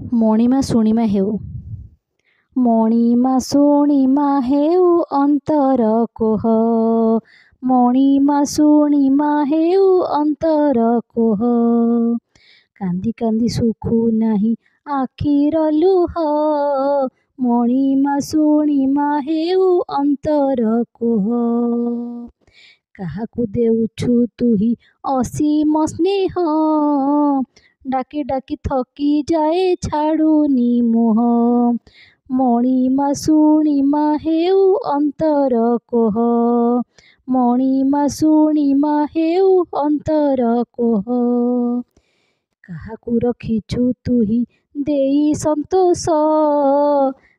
ମଣିମା ଶୁଣିମା ହେଉ। ମଣିମା ଶୁଣିମା ହେଉ ଅନ୍ତର କୋହ। ମଣିମା ଶୁଣିମା ହେଉ ଅନ୍ତର କୋହ। କାନ୍ଦି କାନ୍ଦି ଶୁଖୁ ନାହିଁ ଆଖିର ଲୁହ। ମଣିମା ଶୁଣିମା ହେଉ ଅନ୍ତର କୋହ। କାହାକୁ ଦେଉଛୁ ତୁହି ଅସୀମ ସ୍ନେହ। ଡାକି ଡାକି ଥକି ଯାଏ ଛାଡ଼ୁନି ମୋହ। ମଣିମା ଶୁଣିମା ହେଉ ଅନ୍ତର କୋହ। ମଣିମା ଶୁଣିମା ହେଉ ଅନ୍ତର କୋହ। କାହାକୁ ରଖିଛୁ ତୁହି ଦେଇ ସନ୍ତୋଷ।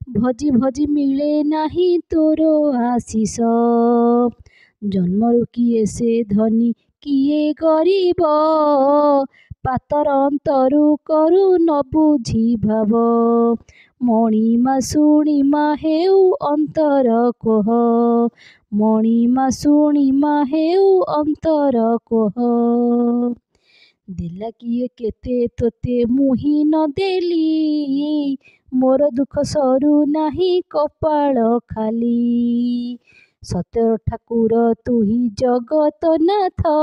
ଭଜି ଭଜି ମିଳେ ନାହିଁ ତୋର ଆଶିଷ। ଜନ୍ମରୁ କିଏ ସେ ଧନୀ କିଏ ଗରିବ। ପାତର ଅନ୍ତରୁ କରୁ ନ ବୁଝି ଭାବ। ମଣିମା ଶୁଣିମା ହେଉ ଅନ୍ତର କୋହ। ମଣିମା ଶୁଣିମା ହେଉ ଅନ୍ତର କୋହ। ଦେଲା କିଏ କେତେ ତୋତେ ମୁହିଁ ନ ଦେଲି। ମୋର ଦୁଃଖ ସରୁ ନାହିଁ କପାଳ ଖାଲି। ସତ୍ୟର ଠାକୁର ତୁହି ଜଗତ ନାଥ।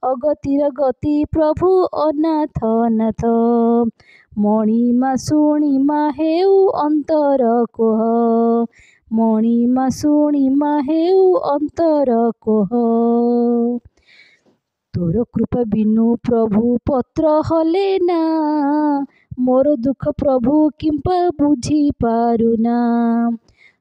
ଅଗତିର ଗତି ପ୍ରଭୁ ଅନାଥ ନାଥ। ମଣିମା ଶୁଣିମା ହେଉ ଅନ୍ତର କୋହ। ମଣିମା ଶୁଣିମା ହେଉ ଅନ୍ତର କୋହ। ତୋର କୃପା ବିନୁ ପ୍ରଭୁ ପତ୍ର ହଲେ ନା। ମୋର ଦୁଃଖ ପ୍ରଭୁ କିମ୍ପା ବୁଝି ପାରୁନା।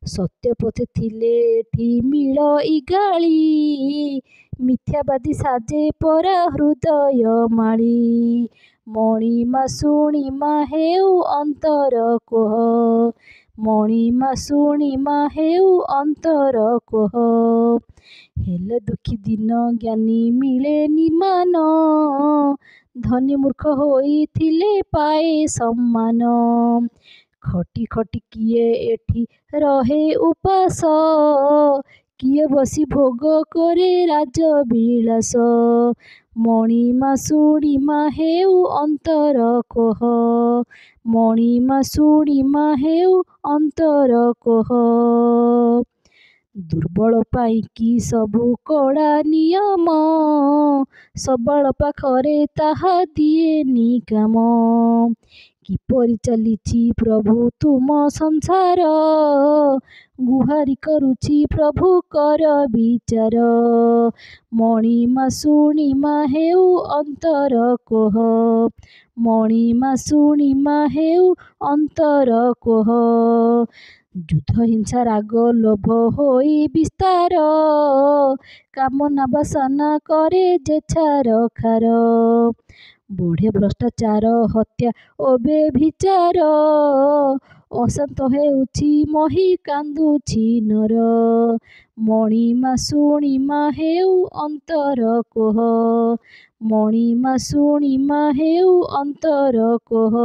ସତ୍ୟ ପଥେ ଥିଲେ ଏଠି ମିଳ ଇଗାଳି। ମିଥ୍ୟାବାଦୀ ସାଜେ ପରା ହୃଦୟ ମାଳି। ମଣିମା ଶୁଣିମା ହେଉ ଅନ୍ତର କୋହ। ମଣିମା ଶୁଣିମା ହେଉ ଅନ୍ତର କୋହ। ହେଲେ ଦୁଃଖୀ ଦିନ ଜ୍ଞାନୀ ମିଳେନି ମାନ। ଧନୀ ମୂର୍ଖ ହୋଇଥିଲେ ପାଏ ସମ୍ମାନ। ଖଟି ଖଟି କିଏ ଏଠି ରହେ ଉପାସ। କିଏ ବସି ଭୋଗ କରେ ରାଜବିଳାସ। ମଣିମା ଶୁଣିମା ହେଉ ଅନ୍ତର କୋହ। ମଣିମା ଶୁଣିମା ହେଉ ଅନ୍ତର କୋହ। ଦୁର୍ବଳ ପାଇଁ କି ସବୁ କଡ଼ା ନିୟମ। ସବଳ ପାଖରେ ତାହା ଦିଏନି କାମ। କିପରି ଚାଲିଛି ପ୍ରଭୁ ତୁମ ସଂସାର। ଗୁହାରି କରୁଛି ପ୍ରଭୁ କର ବିଚାର। ମଣିମା ଶୁଣିମା ହେଉ ଅନ୍ତର କୋହ। ମଣିମା ଶୁଣିମା ହେଉ ଅନ୍ତର କୋହ। ଯୁଦ୍ଧ ହିଂସା ରାଗ ଲୋଭ ହୋଇ ବିସ୍ତାର। କାମନା ବାସନା କରେ ଯେ ଛାରଖାର। ବଢ଼େ ଭ୍ରଷ୍ଟାଚାର ହତ୍ୟା ଓ ବ୍ୟଭିଚାର। ଅଶାନ୍ତ ହେଉଛି ମହି କାନ୍ଦୁଛି ନର। ମଣିମା ଶୁଣିମା ହେଉ ଅନ୍ତର କୋହ। ମଣିମା ଶୁଣିମା ହେଉ ଅନ୍ତର କୋହ।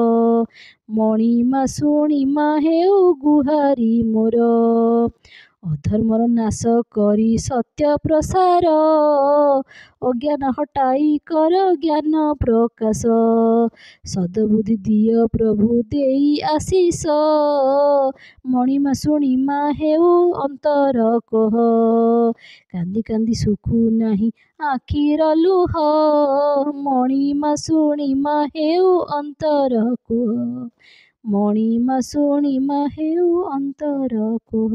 ମଣିମା ଶୁଣିମା ହେଉ ଗୁହାରି ମୋର। ଅଧର୍ମର ନାଶ କରି ସତ୍ୟ ପ୍ରସାର। ଅଜ୍ଞାନ ହଟାଇ କର ଜ୍ଞାନ ପ୍ରକାଶ। ସଦବୁଦ୍ଧି ଦିଅ ପ୍ରଭୁ ଦେଇ ଆଶିଷ। ମଣିମା ଶୁଣିମା ହେଉ ଅନ୍ତର କୋହ। କାନ୍ଦି କାନ୍ଦି ଶୁଖୁ ନାହିଁ ଆଖିର ଲୁହ। ମଣିମା ଶୁଣିମା ହେଉ ଅନ୍ତର କୋହ। ମଣିମା ଶୁଣିମା ହେଉ ଅନ୍ତର କୋହ।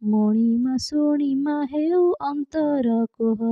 ମଣିମା ଶୁଣିମା ହେଉ ଅନ୍ତର କୋହ।